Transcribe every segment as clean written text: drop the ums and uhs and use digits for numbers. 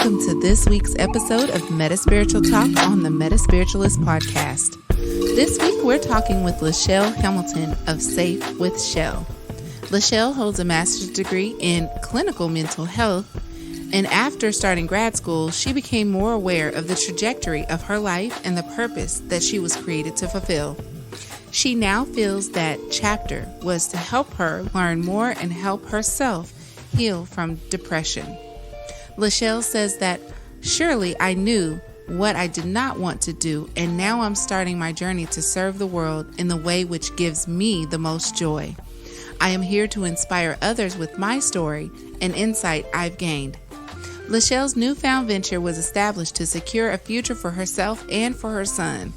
welcome to this week's episode of MetaSpiritual Talk on the MetaSpiritualist Podcast. This week, we're talking with Lachelle Hamilton of Safe with Shell. Lachelle holds a master's degree in clinical mental health, and after starting grad school, she became more aware of the trajectory of her life and the purpose that she was created to fulfill. She now feels that chapter was to help her learn more and help herself heal from depression. Lachelle says that, surely I knew what I did not want to do, and now I'm starting my journey to serve the world in the way which gives me the most joy. I am here to inspire others with my story and insight I've gained. Lachelle's newfound venture was established to secure a future for herself and for her son.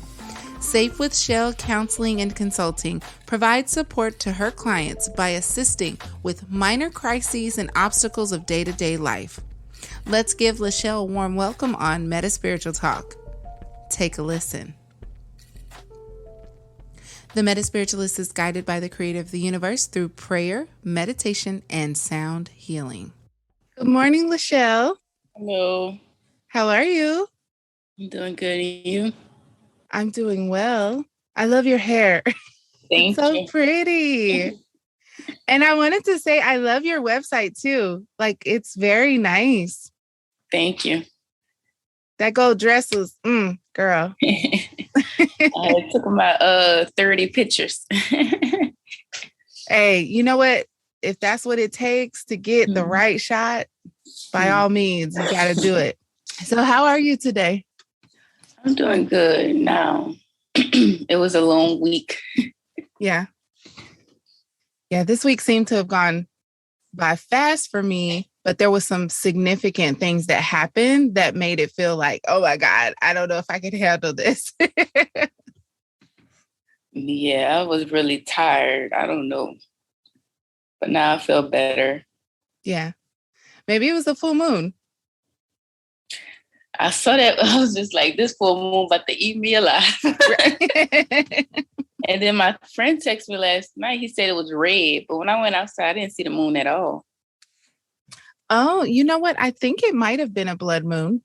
Safe with Shell Counseling and Consulting provides support to her clients by assisting with minor crises and obstacles of day-to-day life. Let's give Lachelle a warm welcome on MetaSpiritual Talk. Take a listen. The MetaSpiritualist is guided by the creator of the universe through prayer, meditation, and sound healing. Good morning, Lachelle. Hello. How are you? I'm doing good. And you? I'm doing well. I love your hair. Thank It's you. so pretty. And I wanted to say I love your website too. Like, it's very nice. Thank you. That gold dress was, girl. I took my 30 pictures. Hey, you know what? If that's what it takes to get the right shot, by all means, you got to do it. So how are you today? I'm doing good now. It was a long week. Yeah. Yeah, this week seemed to have gone by fast for me, but there was some significant things that happened that made it feel like, oh my God, I don't know if I could handle this. Yeah, I was really tired. I don't know. But now I feel better. Yeah. Maybe it was a full moon. I saw that. I was just like, this full moon about to eat me alive. And then my friend texted me last night. He said it was red. But when I went outside, I didn't see the moon at all. Oh, you know what? I think it might have been a blood moon.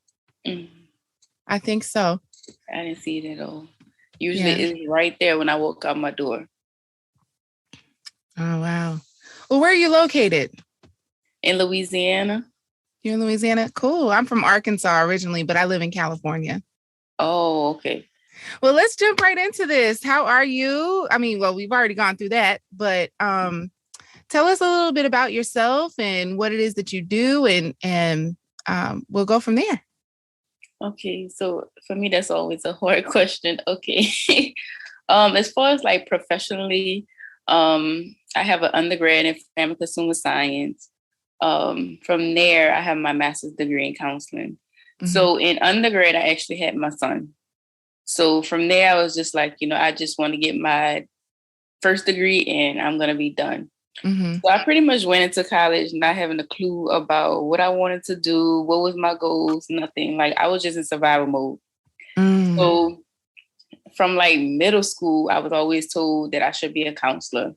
I think so. I didn't see it at all. Usually it's right there when I walk out my door. Oh, wow. Well, where are you located? In Louisiana. You're in Louisiana? Cool. I'm from Arkansas originally, but I live in California. Oh, okay. Well, let's jump right into this. How are you? I mean, well, we've already gone through that, but tell us a little bit about yourself and what it is that you do, and we'll go from there. Okay, so for me, that's always a hard question. Okay. As far as like professionally, I have an undergrad in family consumer science. From there, I have my master's degree in counseling. Mm-hmm. So in undergrad, I actually had my son. So from there, I was just like, I just want to get my first degree and I'm going to be done. Mm-hmm. So I pretty much went into college not having a clue about what I wanted to do, what was my goals, nothing. Like I was just in survival mode. Mm. So from like middle school, I was always told that I should be a counselor.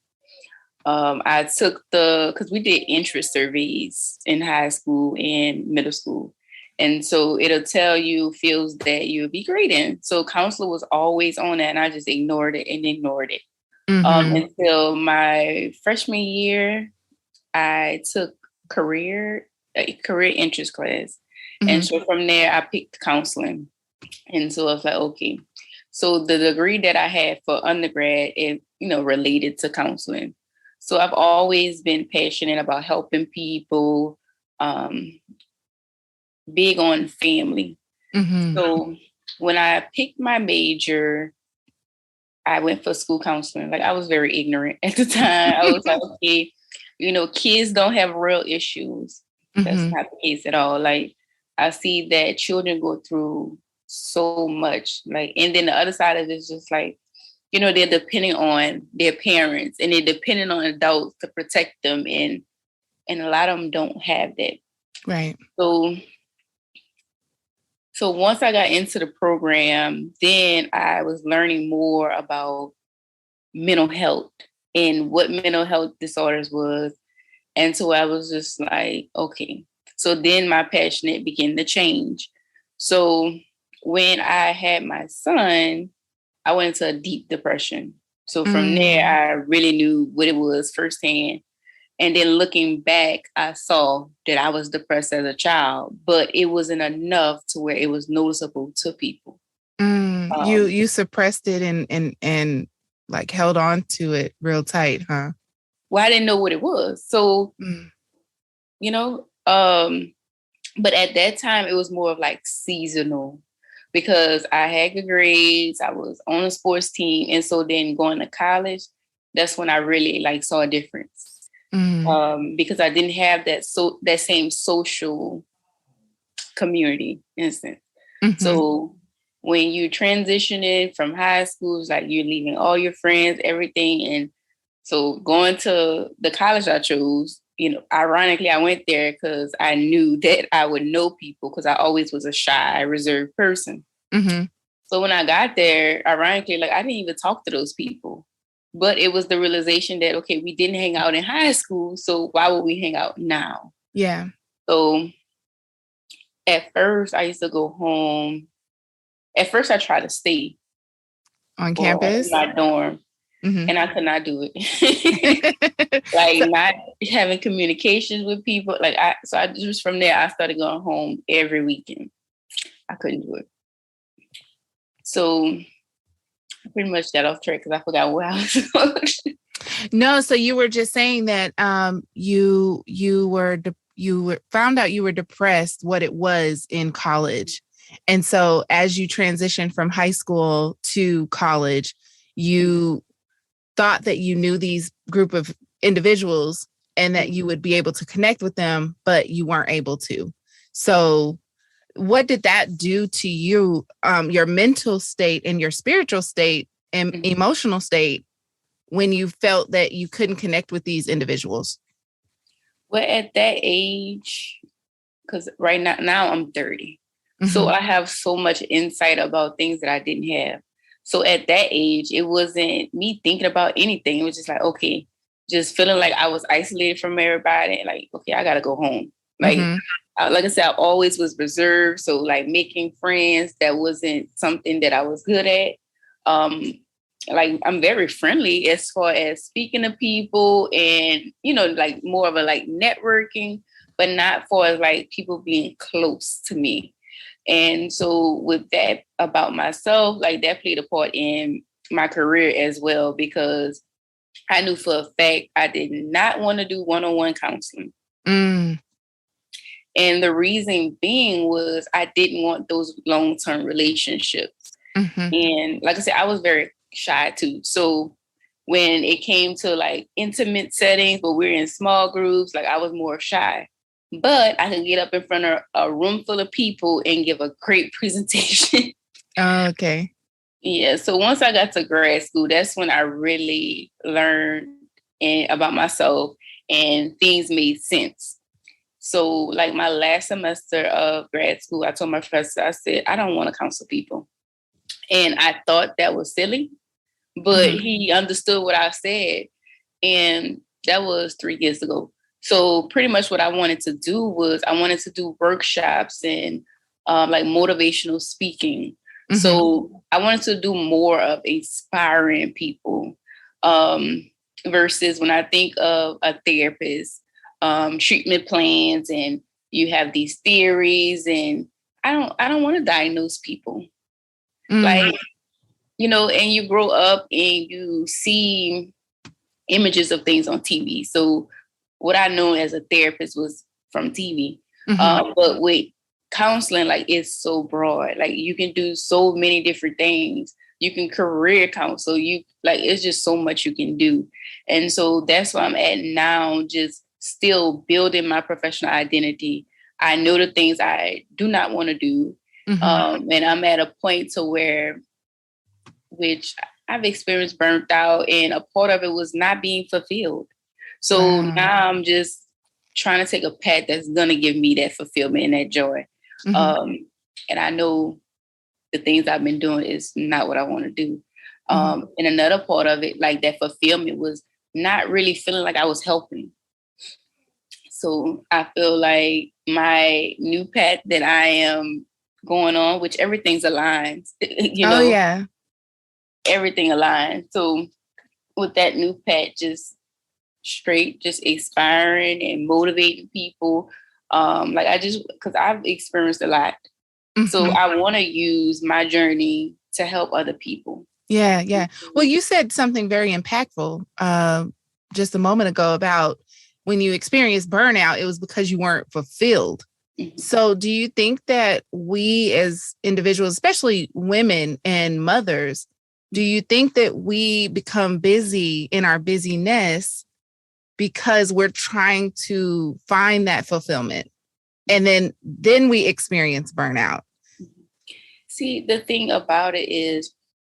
I took because we did interest surveys in high school and middle school. And so it'll tell you fields that you'll be great in. So counselor was always on that and I just ignored it. Until my freshman year, I took career interest class. Mm-hmm. And so from there, I picked counseling. And so I was like, okay. So the degree that I had for undergrad is, related to counseling. So I've always been passionate about helping people, big on family. Mm-hmm. So when I picked my major, I went for school counseling. Like I was very ignorant at the time. I was like, okay, kids don't have real issues. Mm-hmm. That's not the case at all. Like I see that children go through so much. Like, and then the other side of it is just like, they're depending on their parents and they're depending on adults to protect them. And a lot of them don't have that. Right. So once I got into the program, then I was learning more about mental health and what mental health disorders was. And so I was just like, okay, So then my passionate began to change. So when I had my son, I went into a deep depression. So from there, I really knew what it was firsthand. And then looking back, I saw that I was depressed as a child, but it wasn't enough to where it was noticeable to people. You suppressed it and like held on to it real tight, huh? Well, I didn't know what it was. So, you know, but at that time it was more of like seasonal because I had good grades. I was on a sports team. And so then going to college, that's when I really like saw a difference. Because I didn't have that same social community instance. So when you transitioning from high school, it's like you're leaving all your friends, everything. And so going to the college I chose, you know, ironically, I went there because I knew that I would know people because I always was a shy, reserved person. So when I got there, ironically, like I didn't even talk to those people. But it was the realization that, okay, we didn't hang out in high school, so why would we hang out now? Yeah. So at first, I used to go home. At first, I tried to stay on campus, in my dorm, and I could not do it. Like not having communications with people. So I just from there, I started going home every weekend. I couldn't do it. So pretty much got off track because I forgot what I was going. No, so you were just saying that you found out you were depressed, what it was in college. And so as you transitioned from high school to college, you thought that you knew these group of individuals and that you would be able to connect with them, but you weren't able to. So what did that do to you, your mental state and your spiritual state and emotional state when you felt that you couldn't connect with these individuals? Well, at that age, because right now I'm 30. So I have so much insight about things that I didn't have. So at that age, it wasn't me thinking about anything. It was just like, okay, just feeling like I was isolated from everybody. Like, okay, I got to go home. Like I said, I always was reserved. So like making friends, that wasn't something that I was good at. Like I'm very friendly as far as speaking to people and, you know, like more of a like networking, but not for like people being close to me. And so with that about myself, like that played a part in my career as well, because I knew for a fact I did not want to do one-on-one counseling. And the reason being was I didn't want those long-term relationships. And like I said, I was very shy too. So when it came to like intimate settings, but we're in small groups, like I was more shy. But I could get up in front of a room full of people and give a great presentation. Oh, okay. Yeah. So once I got to grad school, that's when I really learned about myself and things made sense. So like my last semester of grad school, I told my professor, I said, I don't want to counsel people. And I thought that was silly, but he understood what I said. And that was 3 years ago. So pretty much what I wanted to do was I wanted to do workshops and like motivational speaking. So I wanted to do more of inspiring people versus when I think of a therapist, treatment plans, and you have these theories, and I don't want to diagnose people. Like, you know, and you grow up and you see images of things on TV. So what I know as a therapist was from TV. But with counseling, like it's so broad. Like you can do so many different things. You can career counsel. It's just so much you can do. And so that's where I'm at now, just still building my professional identity. I know the things I do not want to do. And I'm at a point to where, which I've experienced burnt out, and a part of it was not being fulfilled. So now I'm just trying to take a path that's going to give me that fulfillment and that joy. And I know the things I've been doing is not what I want to do. And another part of it, like that fulfillment, was not really feeling like I was helping. So I feel like my new path that I am going on, which everything's aligned, Oh, yeah. everything aligned. So with that new path, just straight, just inspiring and motivating people. Because I've experienced a lot. Mm-hmm. So I want to use my journey to help other people. Yeah, yeah. Well, you said something very impactful just a moment ago about when you experienced burnout, it was because you weren't fulfilled. Mm-hmm. So do you think that we as individuals, especially women and mothers, do you think that we become busy in our busyness because we're trying to find that fulfillment and then we experience burnout? See, the thing about it is,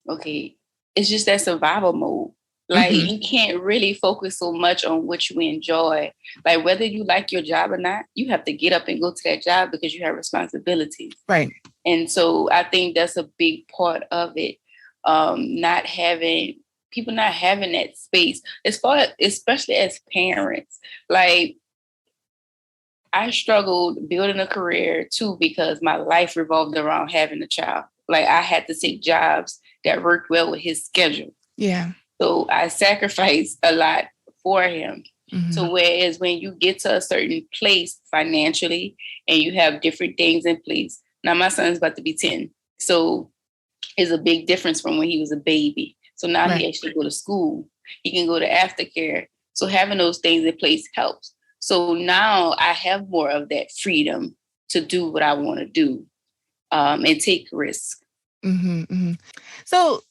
okay, it's just that survival mode. Like, mm-hmm. You can't really focus so much on what you enjoy. Like, whether you like your job or not, you have to get up and go to that job because you have responsibilities. Right. And so I think that's a big part of it. Not having that space, especially as parents. Like, I struggled building a career too because my life revolved around having a child. Like, I had to take jobs that worked well with his schedule. Yeah. So I sacrificed a lot for him. Mm-hmm. So whereas when you get to a certain place financially and you have different things in place, now my son's about to be 10. So it's a big difference from when he was a baby. So now He actually go to school. He can go to aftercare. So having those things in place helps. So now I have more of that freedom to do what I want to do and take risks. Mm-hmm, mm-hmm. So,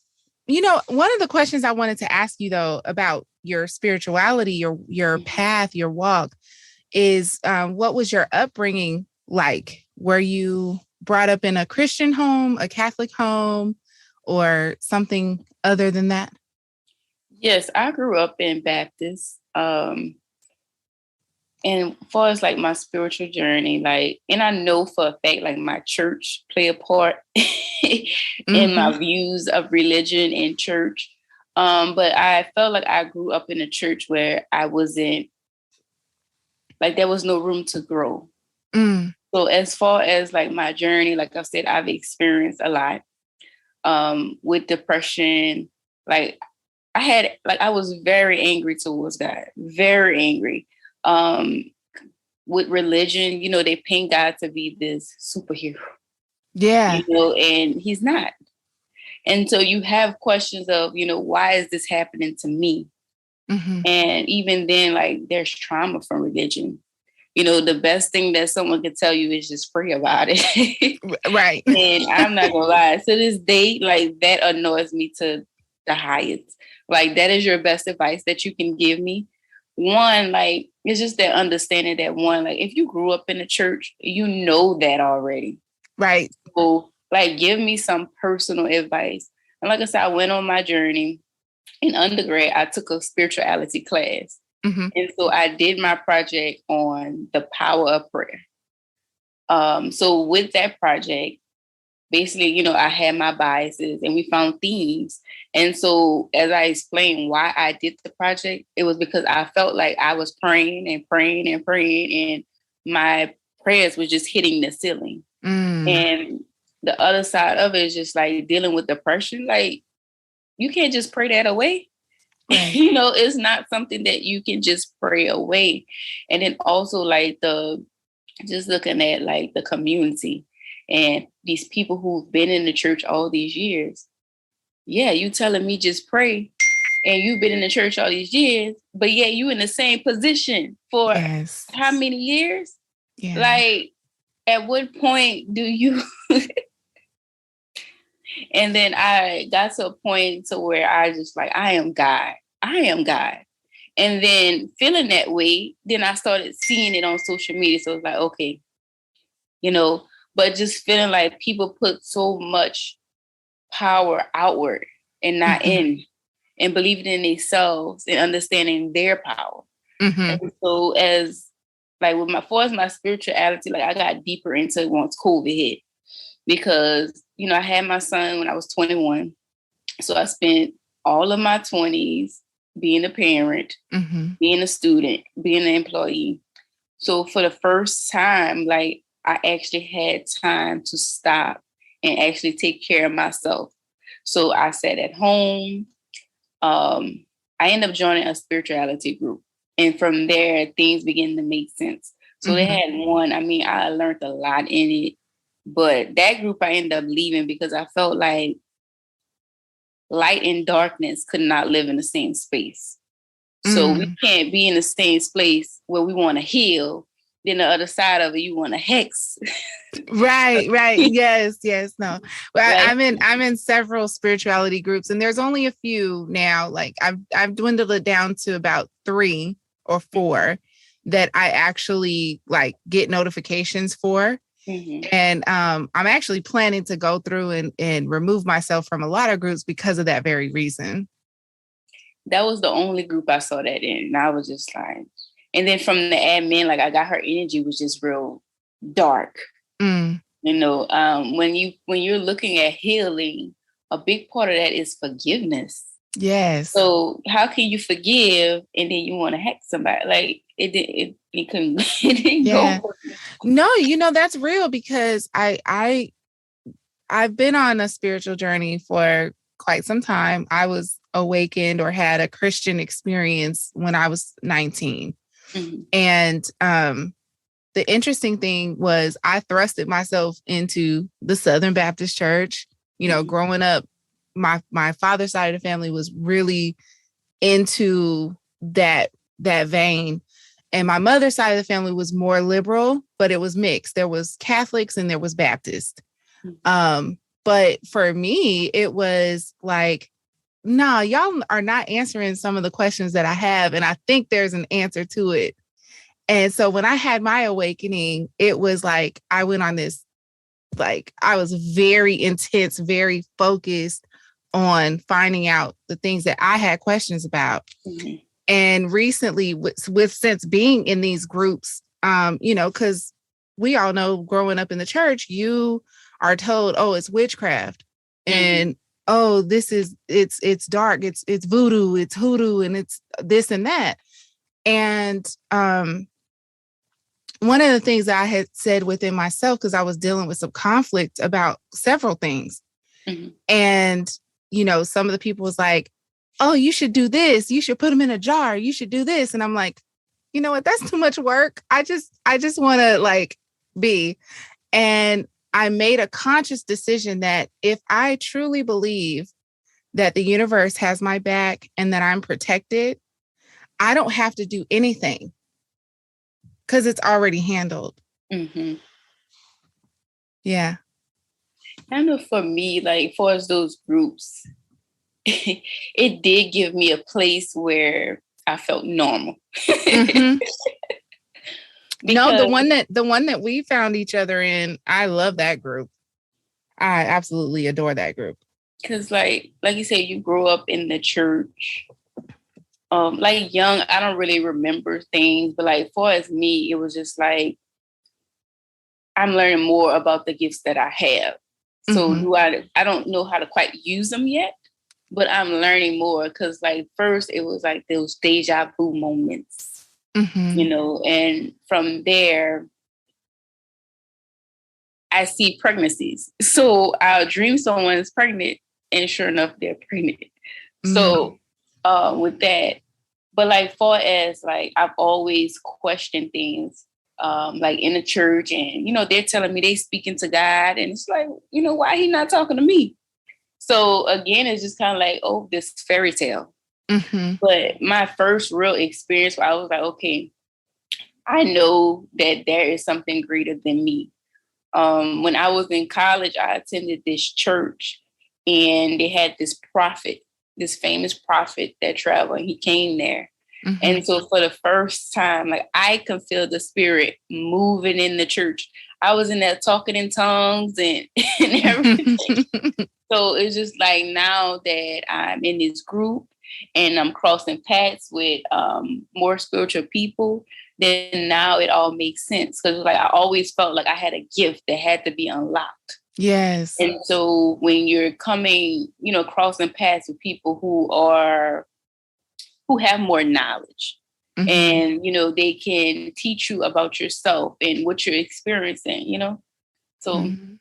one of the questions I wanted to ask you, though, about your spirituality, your path, your walk is what was your upbringing like? Were you brought up in a Christian home, a Catholic home, or something other than that? Yes, I grew up in Baptist. And as far as like my spiritual journey, and I know for a fact, like my church play a part in my views of religion and church. But I felt like I grew up in a church where I wasn't, like, there was no room to grow. Mm. So as far as like my journey, like I said, I've experienced a lot with depression. Like, I was very angry towards God, very angry. With religion, they paint God to be this superhero. Yeah. And he's not. And so you have questions of, why is this happening to me? Mm-hmm. And even then, like, there's trauma from religion. The best thing that someone can tell you is just pray about it. Right. And I'm not gonna lie, to this day, like, that annoys me to the highest. Like, that is your best advice that you can give me. One, like, it's just that understanding that like, if you grew up in the church, you know that already. Right. So, like, give me some personal advice. And like I said, I went on my journey. In undergrad, I took a spirituality class. Mm-hmm. And so I did my project on the power of prayer. So with that project, basically, I had my biases and we found themes. And so as I explained why I did the project, it was because I felt like I was praying and praying and praying, and my prayers was just hitting the ceiling. Mm. And the other side of it is just like dealing with depression. Like, you can't just pray that away. Right. It's not something that you can just pray away. And then also, like, just looking at like the community and these people who've been in the church all these years. Yeah, you telling me just pray, and you've been in the church all these years, but yet you in the same position for how many years? Yeah. Like, at what point do you? And then I got to a point to where I just like, I am God. I am God. And then feeling that way, then I started seeing it on social media. So it's like, okay, but just feeling like people put so much power outward and not in, and believing in themselves and understanding their power. Mm-hmm. And so as far as my spirituality, like, I got deeper into it once COVID hit, because, I had my son when I was 21. So I spent all of my 20s being a parent, being a student, being an employee. So for the first time, like I actually had time to stop and actually take care of myself. So I sat at home. I ended up joining a spirituality group. And from there, things began to make sense. So they had one, I mean, I learned a lot in it. But that group I ended up leaving because I felt like light and darkness could not live in the same space. So we can't be in the same space where we want to heal. Then the other side of it, you want to hex. Right. Yes. No. Well, Right. I'm in several spirituality groups, and there's only a few now. Like I've dwindled it down to about 3 or 4 that I actually like get notifications for. And I'm actually planning to go through and remove myself from a lot of groups because of that very reason. That was the only group I saw that in. And I was just like, and then from the admin, like I got her energy was just real dark. You know, when you're looking at healing, a big part of that is forgiveness. Yes. So how can you forgive and then you want to hack somebody? Like it couldn't it didn't go. No, you know, that's real because I've been on a spiritual journey for quite some time. I was awakened or had a Christian experience when I was 19. And the interesting thing was I thrusted myself into the Southern Baptist Church. You know, growing up, my father's side of the family was really into that vein. And my mother's side of the family was more liberal, but it was mixed. There was Catholics and there was Baptist. But for me, it was like, no, y'all are not answering some of the questions that I have. And I think there's an answer to it. And so when I had my awakening, it was like, I went on this, like, I was very intense, very focused on finding out the things that I had questions about. And recently with since being in these groups, you know, because we all know growing up in the church, you are told, oh, it's witchcraft. And oh, it's dark, it's voodoo, it's hoodoo, and it's this and that. And one of the things that I had said within myself, because I was dealing with some conflict about several things. And, you know, some of the people was like, oh, you should do this. You should put them in a jar. You should do this. And I'm like, you know what? That's too much work. I just want to like be. And I made a conscious decision that if I truly believe that the universe has my back and that I'm protected, I don't have to do anything because it's already handled. Yeah. I know for me, like for us, those groups, it did give me a place where I felt normal. No, the one that we found each other in, I love that group. I absolutely adore that group. Because like you said, you grew up in the church. Like young, I don't really remember things, but like for as me, it was just like I'm learning more about the gifts that I have. So I don't know how to quite use them yet, but I'm learning more because like first it was like those deja vu moments, you know, and from there I see pregnancies. So I'll dream someone is pregnant and sure enough, they're pregnant. So with that, but like far as like I've always questioned things like in the church and, you know, they're telling me they speaking to God and it's like, you know, why he not talking to me? So again, it's just kind of like, oh, this fairy tale. But my first real experience where I was like, okay, I know that there is something greater than me. When I was in college, I attended this church and they had this prophet, this famous prophet that traveled. He came there. And so for the first time, like I can feel the spirit moving in the church. I was in there talking in tongues and everything. So it's just like now that I'm in this group and I'm crossing paths with more spiritual people, then now it all makes sense. Because like I always felt like I had a gift that had to be unlocked. Yes. And so when you're coming, you know, crossing paths with people who have more knowledge, Mm-hmm. And, they can teach you about yourself and what you're experiencing, So Mm-hmm.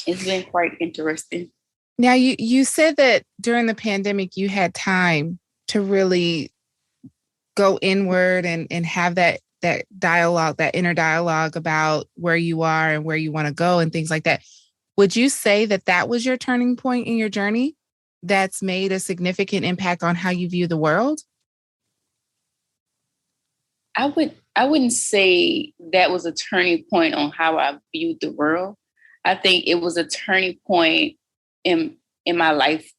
it's been quite interesting. Now, you said that during the pandemic, you had time to really go inward and have that dialogue, that inner dialogue about where you are and where you want to go and things like that. Would you say that was your turning point in your journey that's made a significant impact on how you view the world? I wouldn't say that was a turning point on how I viewed the world. I think it was a turning point in my life,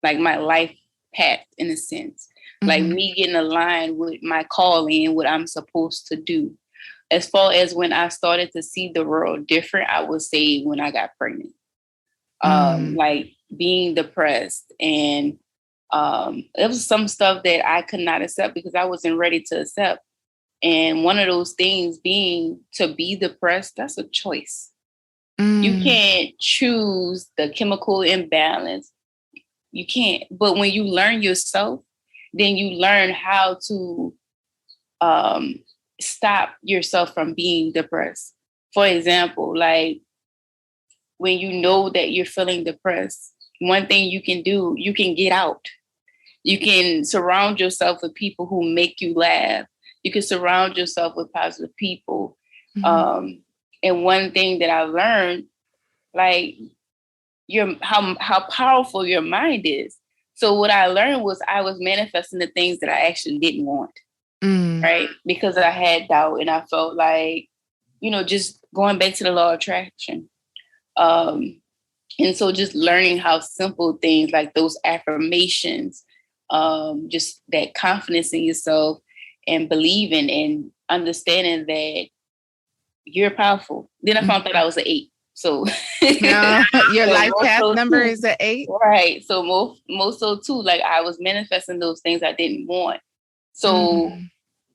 like my life path in a sense, like me getting aligned with my calling and what I'm supposed to do. As far as when I started to see the world different, I would say when I got pregnant, like being depressed, and it was some stuff that I could not accept because I wasn't ready to accept. And one of those things being to be depressed, that's a choice. You can't choose the chemical imbalance. You can't. But when you learn yourself, then you learn how to stop yourself from being depressed. For example, like when you know that you're feeling depressed, one thing you can do, you can get out. You can surround yourself with people who make you laugh. You can surround yourself with positive people. And one thing that I learned, like how powerful your mind is. So what I learned was I was manifesting the things that I actually didn't want, right? Because I had doubt and I felt like, just going back to the law of attraction. And so just learning how simple things like those affirmations, just that confidence in yourself and believing and understanding that you're powerful. Then I found that I was an 8. So your life path number is an 8. Right. So most so too, like I was manifesting those things I didn't want. So,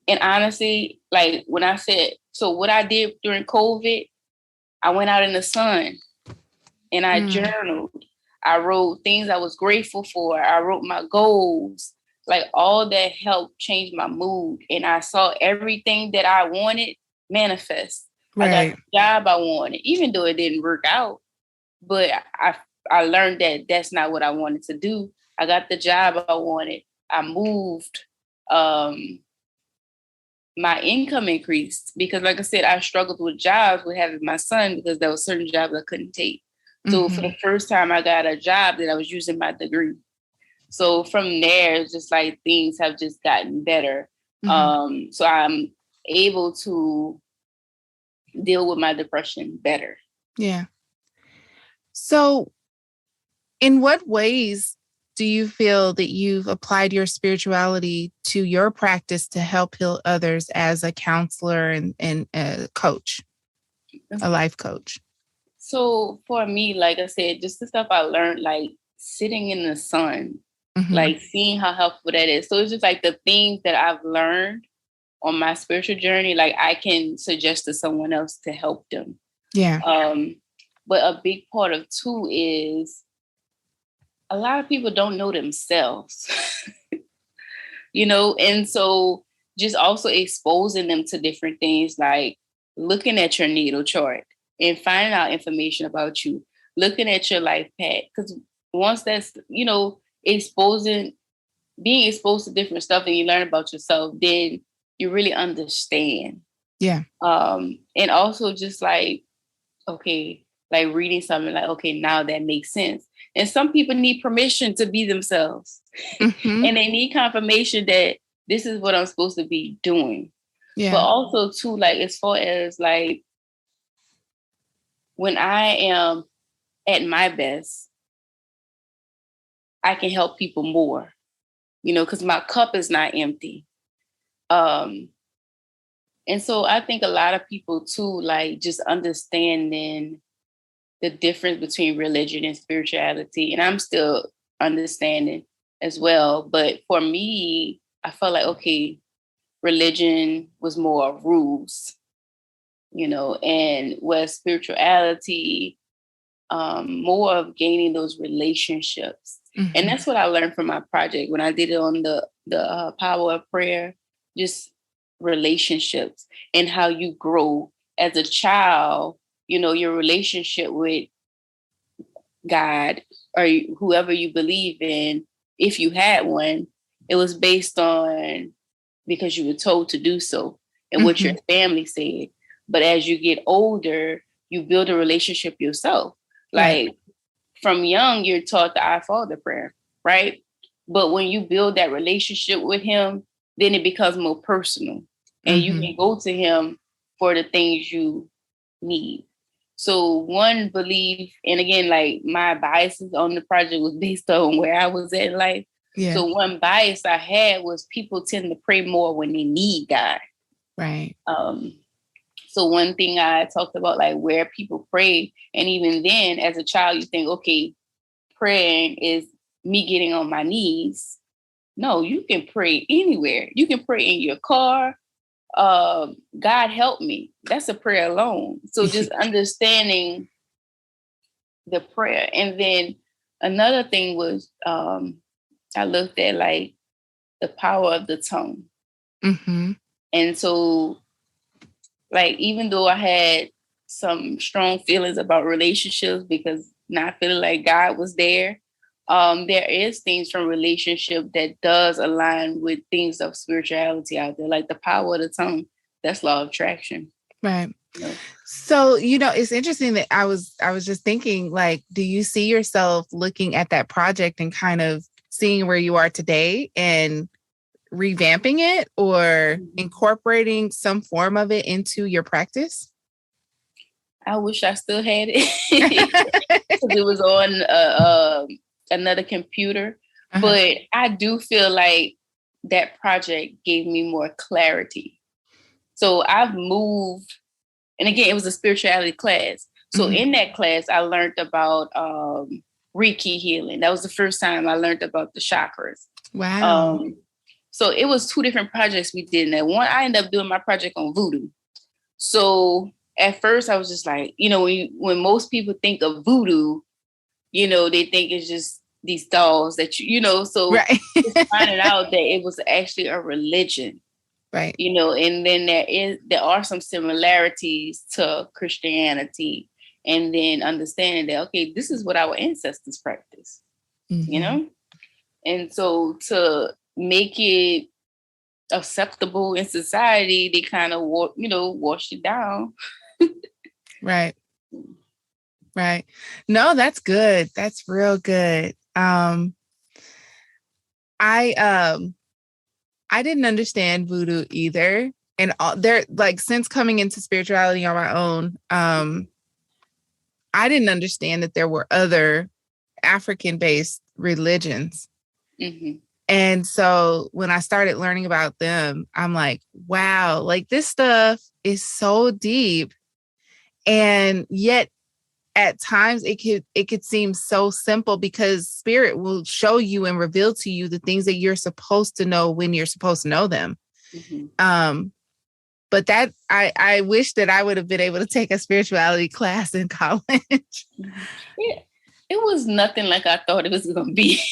and honestly, like when I said, so what I did during COVID, I went out in the sun and I journaled. I wrote things I was grateful for. I wrote my goals. Like all that helped change my mood. And I saw everything that I wanted manifest. Right. I got the job I wanted, even though it didn't work out. But I learned that that's not what I wanted to do. I got the job I wanted. I moved. My income increased because, like I said, I struggled with jobs with having my son because there were certain jobs I couldn't take. So for the first time, I got a job that I was using my degree. So from there, it's just like things have just gotten better. So I'm able to deal with my depression better. Yeah. So in what ways do you feel that you've applied your spirituality to your practice to help heal others as a counselor and a coach, a life coach? So for me, like I said, just the stuff I learned, like sitting in the sun, like seeing how helpful that is. So it's just like the things that I've learned on my spiritual journey, like I can suggest to someone else to help them. Yeah. But a big part of too is a lot of people don't know themselves, and so just also exposing them to different things, like looking at your natal chart and finding out information about you, looking at your life path. Because once that's, being exposed to different stuff and you learn about yourself, then you really understand. Yeah. And also just like, okay, like reading something like, okay, now that makes sense. And some people need permission to be themselves. And they need confirmation that this is what I'm supposed to be doing. Yeah. But also too, like, as far as like, when I am at my best, I can help people more, because my cup is not empty. And so I think a lot of people too, like just understanding the difference between religion and spirituality. And I'm still understanding as well. But for me, I felt like, okay, religion was more rules, and with spirituality, more of gaining those relationships. And that's what I learned from my project when I did it on the power of prayer. just relationships and how you grow as a child. Your relationship with God or whoever you believe in, if you had one, it was based on because you were told to do so and what your family said. But as you get older, you build a relationship yourself. Like from young, you're taught the Our Father prayer, right? But when you build that relationship with him, then it becomes more personal and you can go to him for the things you need. So one belief, and again, like my biases on the project was based on where I was at in life. Yeah. So one bias I had was people tend to pray more when they need God. Right. So one thing I talked about, like where people pray, and even then as a child, you think, okay, praying is me getting on my knees. No, you can pray anywhere. You can pray in your car. God help me. That's a prayer alone. So just understanding the prayer. And then another thing was I looked at like the power of the tongue. And so like, even though I had some strong feelings about relationships because not feeling like God was there, there is things from relationship that does align with things of spirituality out there, like the power of the tongue. That's law of attraction. Right. So, it's interesting that I was just thinking, like, do you see yourself looking at that project and kind of seeing where you are today and revamping it or incorporating some form of it into your practice? I wish I still had it because it was on another computer. But I do feel like that project gave me more clarity. So I've moved, and again, it was a spirituality class. So in that class, I learned about Reiki healing. That was the first time I learned about the chakras. Wow. So it was 2 different projects we did in that. One, I ended up doing my project on voodoo. So at first I was just like, when most people think of voodoo, they think it's just these dolls that so right. Just finding out that it was actually a religion. Right. And then there are some similarities to Christianity, and then understanding that, okay, this is what our ancestors practiced, And so to make it acceptable in society, they kind of wash it down. Right. Right. No, that's good. That's real good. I didn't understand voodoo either. And since coming into spirituality on my own, I didn't understand that there were other African-based religions. And so when I started learning about them, I'm like, wow, like this stuff is so deep. And yet at times it could seem so simple because spirit will show you and reveal to you the things that you're supposed to know when you're supposed to know them. But that I wish that I would have been able to take a spirituality class in college. Yeah. It was nothing like I thought it was going to be.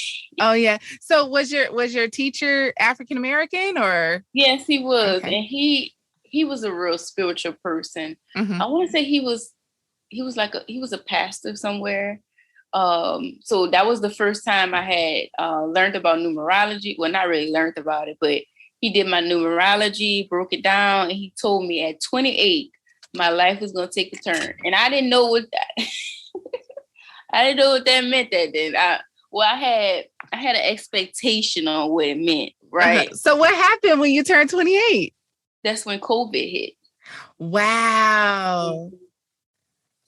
Oh yeah. So was your teacher African American or? Yes, he was. Okay. And he was a real spiritual person. I want to say he was a pastor somewhere. So that was the first time I had learned about numerology. Well, not really learned about it, but he did my numerology, broke it down, and he told me at 28, my life was going to take a turn. And I didn't know what that I didn't know what that meant that then. I had an expectation on what it meant, right? So what happened when you turned 28? That's when COVID hit. Wow.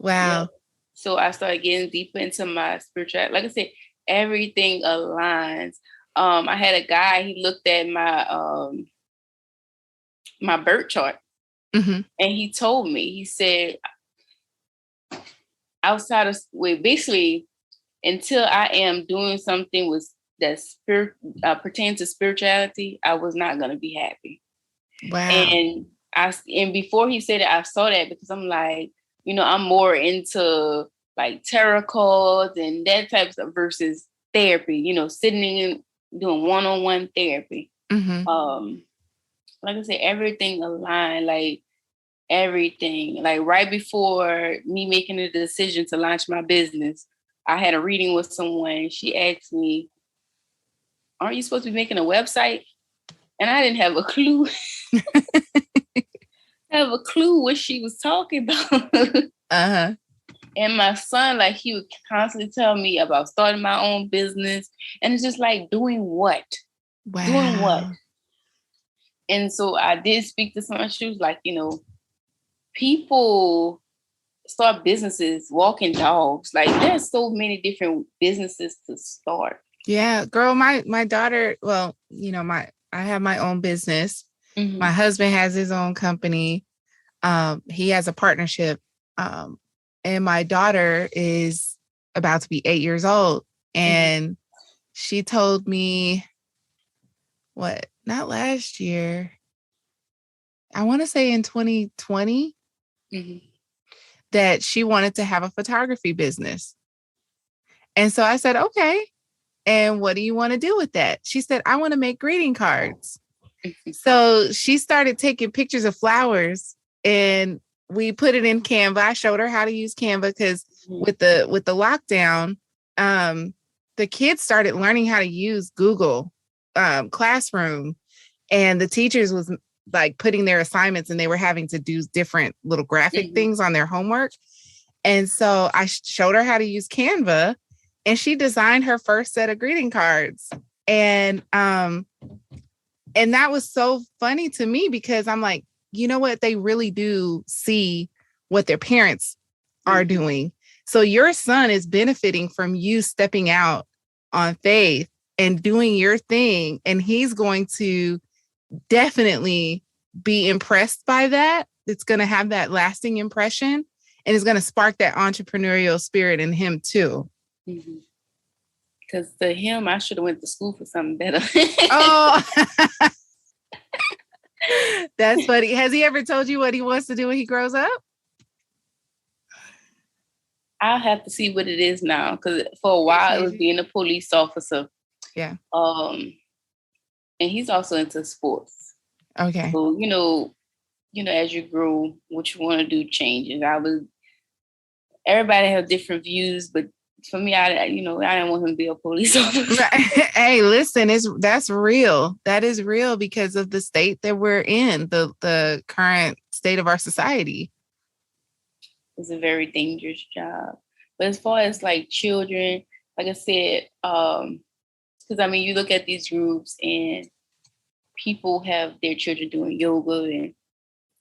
Wow. Yeah. So I started getting deeper into my spirituality. Like I said, everything aligns. I had a guy, he looked at my my birth chart and he told me, he said, basically, until I am doing something that pertains to spirituality, I was not going to be happy. Wow. And before he said it, I saw that because I'm like, I'm more into like tarot cards and that type of versus therapy, sitting in doing one-on-one therapy. like I said, everything aligned, like everything. Like right before me making the decision to launch my business, I had a reading with someone. She asked me, aren't you supposed to be making a website? And I didn't have a clue. Have a clue what she was talking about. Uh-huh. And my son, like, he would constantly tell me about starting my own business. And it's just like, doing what? Wow. Doing what? And so I did speak to someone. She was like, people start businesses, walking dogs. Like, there's so many different businesses to start. Yeah, girl, my daughter, well, I have my own business. Mm-hmm. My husband has his own company. He has a partnership. And my daughter is about to be 8 years old. And she told me, not last year, I want to say in 2020, that she wanted to have a photography business. And so I said, okay. And what do you want to do with that? She said, I want to make greeting cards. So she started taking pictures of flowers and we put it in Canva. I showed her how to use Canva because with the lockdown, the kids started learning how to use Google Classroom, and the teachers was like putting their assignments and they were having to do different little graphic things on their homework. And so I showed her how to use Canva, and she designed her first set of greeting cards. And that was so funny to me because I'm like, you know what? They really do see what their parents are doing. So your son is benefiting from you stepping out on faith and doing your thing. And he's going to definitely be impressed by that. It's going to have that lasting impression, and it's going to spark that entrepreneurial spirit in him too. Because to him, I should have went to school for something better. Oh, that's funny. Has he ever told you what he wants to do when he grows up? I'll have to see what it is now. Because for a while, it was being a police officer. Yeah. And he's also into sports. Okay. So, as you grow, what you want to do changes. Everybody has different views, but for me, I didn't want him to be a police officer. Hey, listen, that's real. That is real because of the state that we're in, the current state of our society. It's a very dangerous job. But as far as like children, like I said, because you look at these groups and people have their children doing yoga, and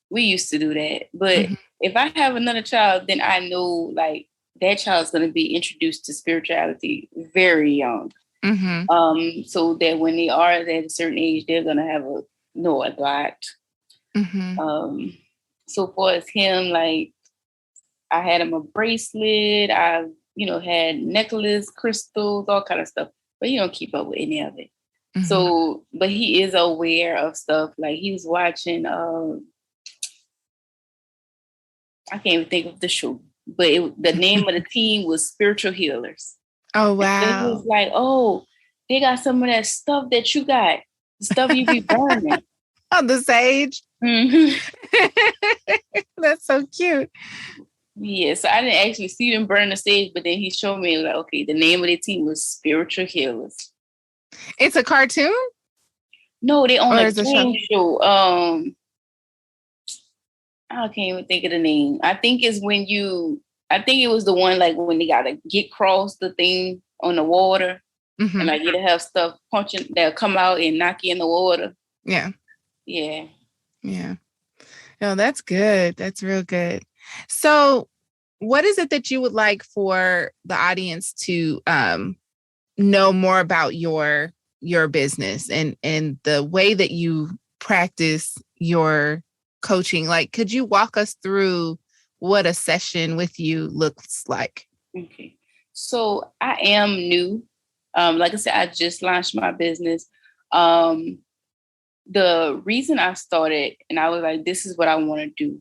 we used to do that. But if I have another child, then I know like that child's going to be introduced to spirituality very young. So that when they are at a certain age, they're going to have a God. So far as him, like I had him a bracelet. I, had necklace, crystals, all kind of stuff, but he don't keep up with any of it. So, but he is aware of stuff. Like he was watching, I can't even think of the show, but the name of the team was Spiritual Healers. Oh, wow. And he was like, oh, they got some of that stuff that you got, the stuff you be burning. Oh, the sage. That's so cute. Yeah, so I didn't actually see them burn the sage, but then he showed me like, okay, the name of the team was Spiritual Healers. It's a cartoon? No, they own a game show. I can't even think of the name. I think it was the one like when they gotta get across the thing on the water, and like you have stuff punching that'll come out and knock you in the water. Yeah. Yeah. Yeah. No, that's good. That's real good. So what is it that you would like for the audience to know more about your business and the way that you practice your coaching? Like, could you walk us through what a session with you looks like? Okay. So I am new. Like I said, I just launched my business. The reason I started, and I was like, this is what I want to do.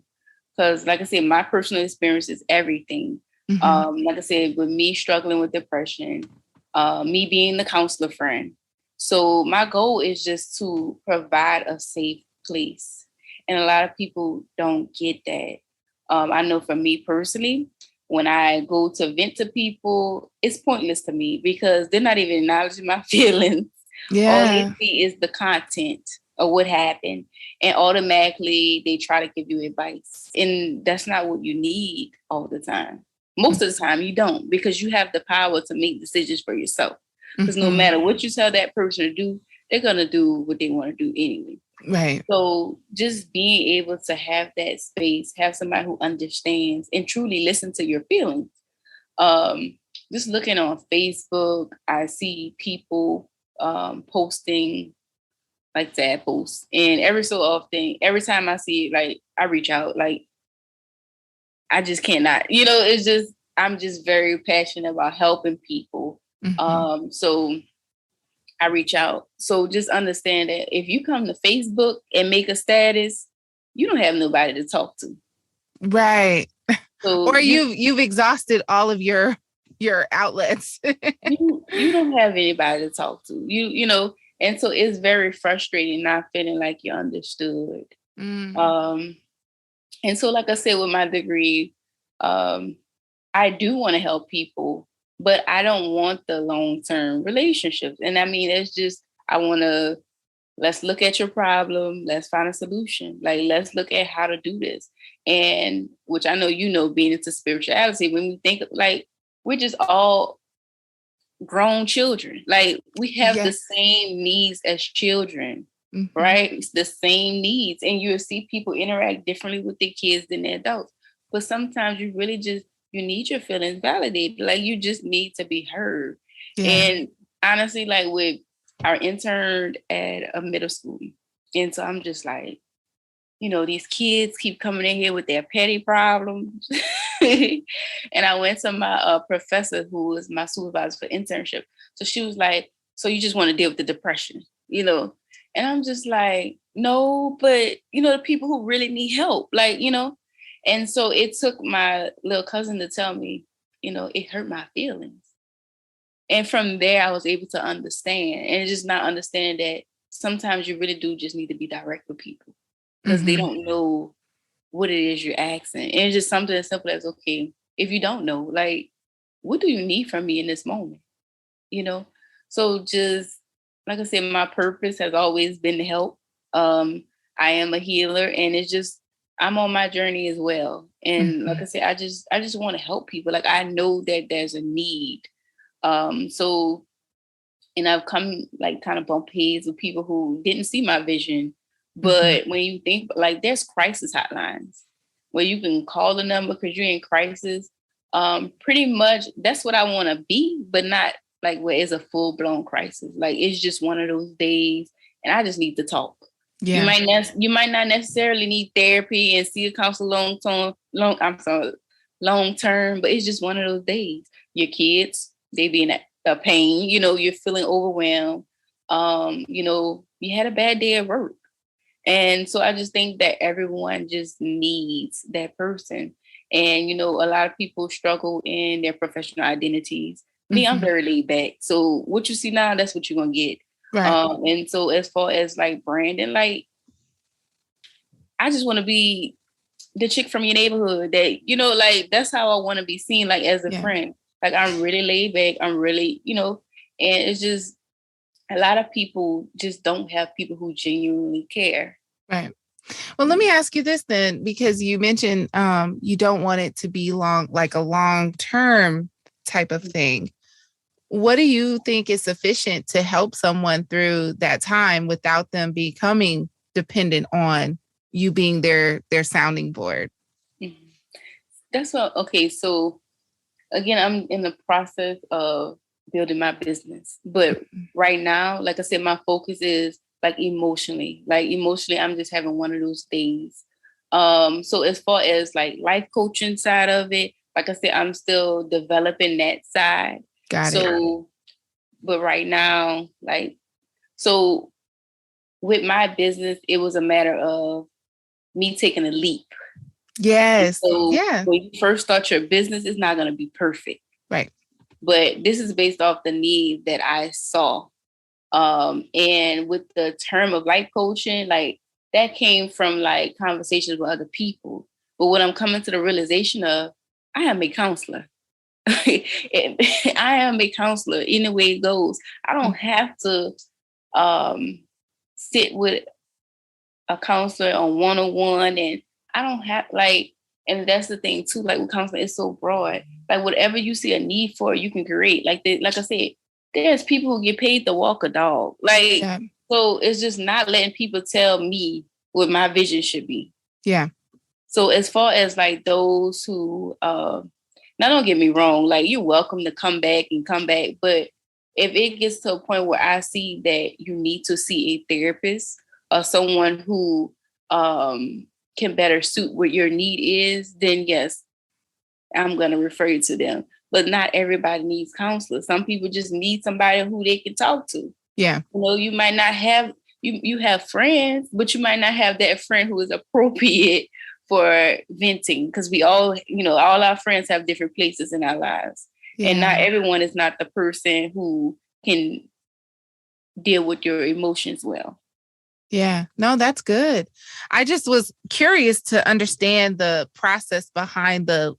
Because like I said, my personal experience is everything. Like I said, with me struggling with depression, me being the counselor friend. So my goal is just to provide a safe place. And a lot of people don't get that. I know for me personally, when I go to vent to people, it's pointless to me because they're not even acknowledging my feelings. All they Yeah. see is the content of what happened. And automatically they try to give you advice. And that's not what you need all the time. Most of the time you don't, because you have the power to make decisions for yourself. Because no matter what you tell that person to do, they're going to do what they want to do anyway. Right. So just being able to have that space, have somebody who understands and truly listen to your feelings. Just looking on Facebook, I see people posting like sad posts. And every so often, every time I see it, like I reach out, like I just cannot, it's just, I'm just very passionate about helping people. So I reach out. So just understand that if you come to Facebook and make a status, you don't have nobody to talk to. Right. So or you've exhausted all of your outlets. you don't have anybody to talk to. And so it's very frustrating not feeling like you're understood. And so, like I said, with my degree, I do want to help people, but I don't want the long-term relationships. And I mean, it's just, let's look at your problem. Let's find a solution. Like, let's look at how to do this. And which I know, being into spirituality, when we think like, we're just all grown children. Like, we have the same needs as children. Right? It's the same needs. And you'll see people interact differently with their kids than their adults. But sometimes you really just, you need your feelings validated. Like, you just need to be heard. Yeah. And honestly, like with our intern at a middle school. And so I'm just like, these kids keep coming in here with their petty problems. And I went to my professor, who was my supervisor for internship. So she was like, so you just want to deal with the depression, And I'm just like, no, but, the people who really need help, like, And so it took my little cousin to tell me, it hurt my feelings. And from there, I was able to understand, and just not understand that sometimes you really do just need to be direct with people because they don't know what it is you're asking. And it's just something as simple as, okay, if you don't know, like, what do you need from me in this moment? So just, like I said, my purpose has always been to help. I am a healer, and it's just, I'm on my journey as well. And like I said, I just want to help people. Like, I know that there's a need. So, and I've come like kind of bump heads with people who didn't see my vision. But when you think, like, there's crisis hotlines where you can call the number because you're in crisis. Pretty much that's what I want to be, but not like where it's a full-blown crisis. Like, it's just one of those days and I just need to talk. Yeah. You might not necessarily need therapy and see a counselor long term, but it's just one of those days. Your kids, they be in a pain, you're feeling overwhelmed. You had a bad day at work. And so I just think that everyone just needs that person. And, a lot of people struggle in their professional identities. Me, I'm very laid back. So what you see now, that's what you're going to get. Right. And so as far as like branding, like, I just want to be the chick from your neighborhood that, like, that's how I want to be seen, like, as a friend. Like, I'm really laid back. I'm really, and it's just a lot of people just don't have people who genuinely care. Right. Well, let me ask you this then, because you mentioned you don't want it to be long-term type of thing. What do you think is sufficient to help someone through that time without them becoming dependent on you being their sounding board? That's what, okay. So again, I'm in the process of building my business, but right now, like I said, my focus is like emotionally, I'm just having one of those days. So as far as like life coaching side of it, like I said, I'm still developing that side. Got it. But right now, so with my business, it was a matter of me taking a leap. Yes. So when you first start your business, it's not going to be perfect. Right. But this is based off the need that I saw. And with the term of life coaching, like, that came from like conversations with other people. But what I'm coming to the realization of, I am a counselor. I am a counselor in the way it goes. I don't have to sit with a counselor on one-on-one, and I don't have like, and that's the thing too, like with counseling, it's so broad. Like whatever you see a need for, you can create. Like I said, there's people who get paid to walk a dog. Like, yeah. So it's just not letting people tell me what my vision should be. Yeah. So as far as like those who, now don't get me wrong, like you're welcome to come back, but if it gets to a point where I see that you need to see a therapist or someone who can better suit what your need is, then yes, I'm going to refer you to them. But not everybody needs counselors. Some people just need somebody who they can talk to. Yeah. You know, you might not have, you have friends, but you might not have that friend who is appropriate for venting, because we all, you know, all our friends have different places in our lives. Yeah. And not everyone is not the person who can deal with your emotions well. Yeah, no, that's good. I just was curious to understand the process behind the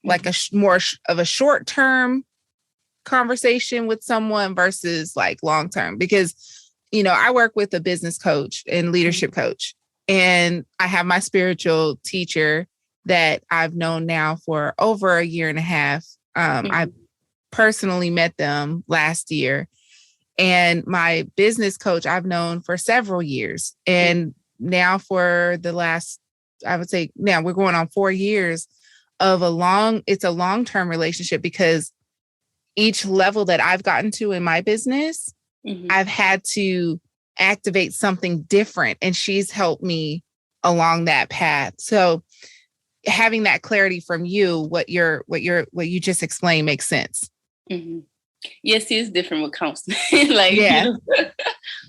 like more of a short-term conversation with someone versus like long-term, because, you know, I work with a business coach and leadership coach, and I have my spiritual teacher that I've known now for over a year and a half. I personally met them last year. And my business coach I've known for several years. And now for the last, I would say now we're going on 4 years of it's a long-term relationship, because each level that I've gotten to in my business, I've had to activate something different. And she's helped me along that path. So having that clarity from you, what you just explained makes sense. Mm-hmm. Yes, it's different with counseling. Like, yeah. You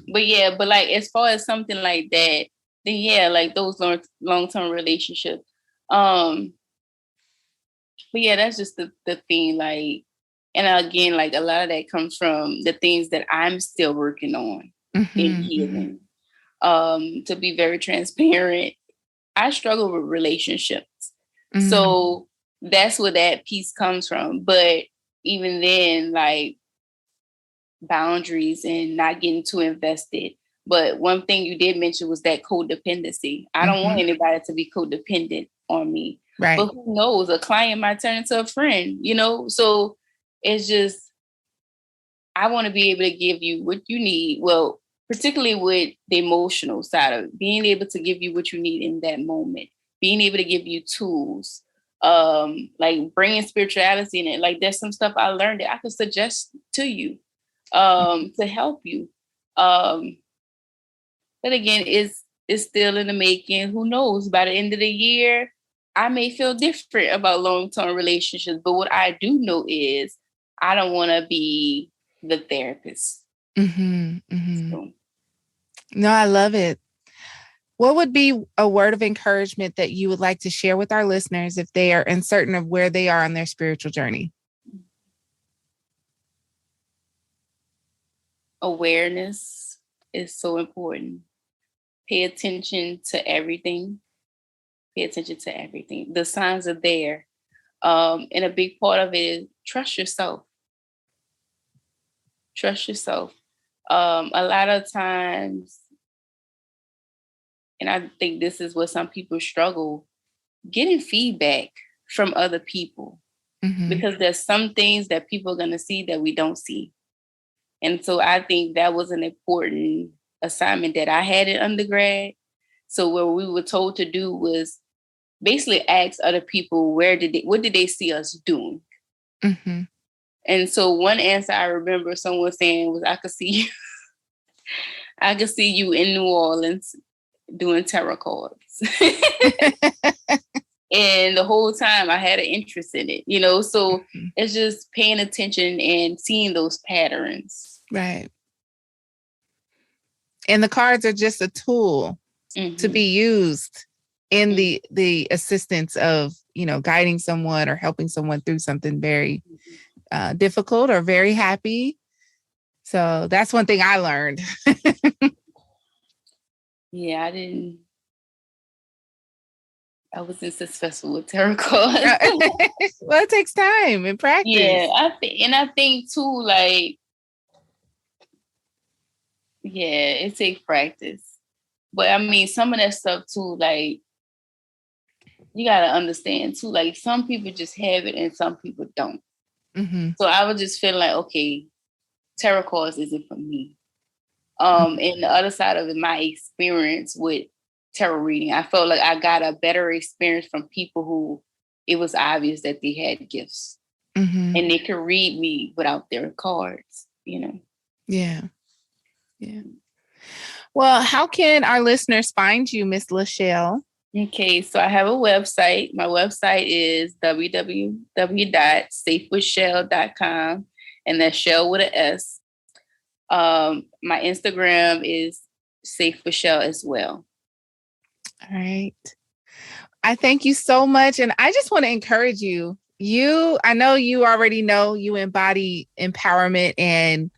know? but like as far as something like that, then yeah, like those long-term relationships. But yeah, that's just the thing. Like, and again, like a lot of that comes from the things that I'm still working on in healing. To be very transparent, I struggle with relationships. So that's where that piece comes from. But even then, like boundaries and not getting too invested. But one thing you did mention was that codependency. I don't want anybody to be codependent on me. Right. But who knows? A client might turn into a friend, you know? So it's just, I want to be able to give you what you need. Well, particularly with the emotional side of it, being able to give you what you need in that moment, being able to give you tools, like bringing spirituality in it. Like there's some stuff I learned that I could suggest to you to help you. But again, it's still in the making. Who knows? By the end of the year, I may feel different about long-term relationships. But what I do know is I don't want to be the therapist. So. No, I love it. What would be a word of encouragement that you would like to share with our listeners if they are uncertain of where they are on their spiritual journey? Awareness is so important. Pay attention to everything. Pay attention to everything. The signs are there. And a big part of it is trust yourself. Trust yourself. A lot of times, and I think this is what some people struggle, getting feedback from other people. Because there's some things that people are going to see that we don't see. And so I think that was an important assignment that I had in undergrad. So what we were told to do was basically ask other people, what did they see us doing? And so one answer I remember someone saying was, I could see you in New Orleans doing tarot cards. And the whole time I had an interest in it, you know, so it's just paying attention and seeing those patterns. Right. And the cards are just a tool to be used in the assistance of, you know, guiding someone or helping someone through something very difficult or very happy. So that's one thing I learned. Yeah, I wasn't successful with tarot cards. Well, it takes time and practice. Yeah, I think too, like, yeah, it takes practice. But I mean, some of that stuff too, like, you gotta understand too, like, some people just have it and some people don't. Mm-hmm. So I was just feeling like, okay, tarot cards isn't for me. And the other side of it, my experience with tarot reading, I felt like I got a better experience from people who it was obvious that they had gifts, and they could read me without their cards, you know? Yeah. Yeah. Well, how can our listeners find you, Miss Lachelle? Okay, so I have a website. My website is www.safewithshell.com, and that's Shell with an S. My Instagram is Safe with Shell as well. All right. I thank you so much. And I just want to encourage you. I know you already know you embody empowerment and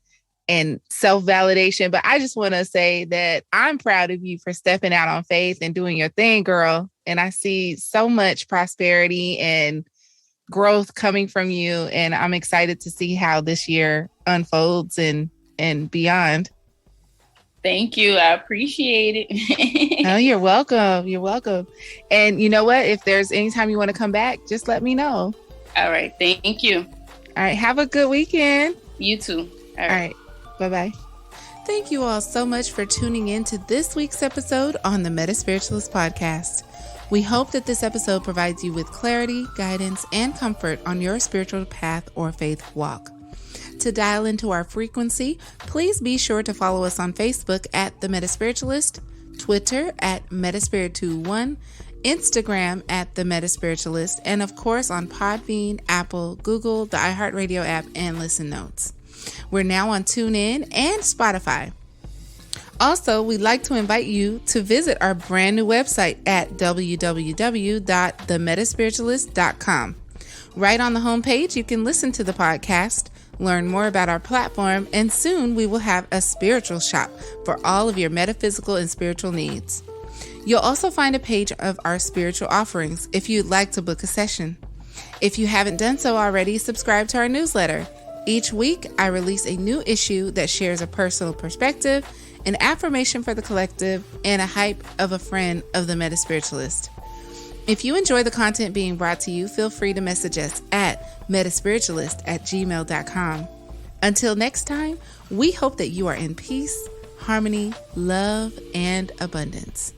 self-validation, but I just want to say that I'm proud of you for stepping out on faith and doing your thing, girl. And I see so much prosperity and growth coming from you. And I'm excited to see how this year unfolds and beyond. Thank you. I appreciate it. Oh, you're welcome. You're welcome. And you know what? If there's anytime you want to come back, just let me know. All right. Thank you. All right. Have a good weekend. You too. All right. Bye-bye. Thank you all so much for tuning in to this week's episode on the MetaSpiritualist Podcast. We hope that this episode provides you with clarity, guidance, and comfort on your spiritual path or faith walk. To dial into our frequency, please be sure to follow us on Facebook at The MetaSpiritualist, Twitter at MetaSpirit21, Instagram at The MetaSpiritualist, and of course on Podbean, Apple, Google, the iHeartRadio app, and Listen Notes. We're now on TuneIn and Spotify. Also, we'd like to invite you to visit our brand new website at www.themetaspiritualist.com. Right on the homepage, you can listen to the podcast, learn more about our platform, and soon we will have a spiritual shop for all of your metaphysical and spiritual needs. You'll also find a page of our spiritual offerings if you'd like to book a session. If you haven't done so already, subscribe to our newsletter. Each week, I release a new issue that shares a personal perspective, an affirmation for the collective, and a hype of a friend of the MetaSpiritualist. If you enjoy the content being brought to you, feel free to message us at metaspiritualist@gmail.com. Until next time, we hope that you are in peace, harmony, love, and abundance.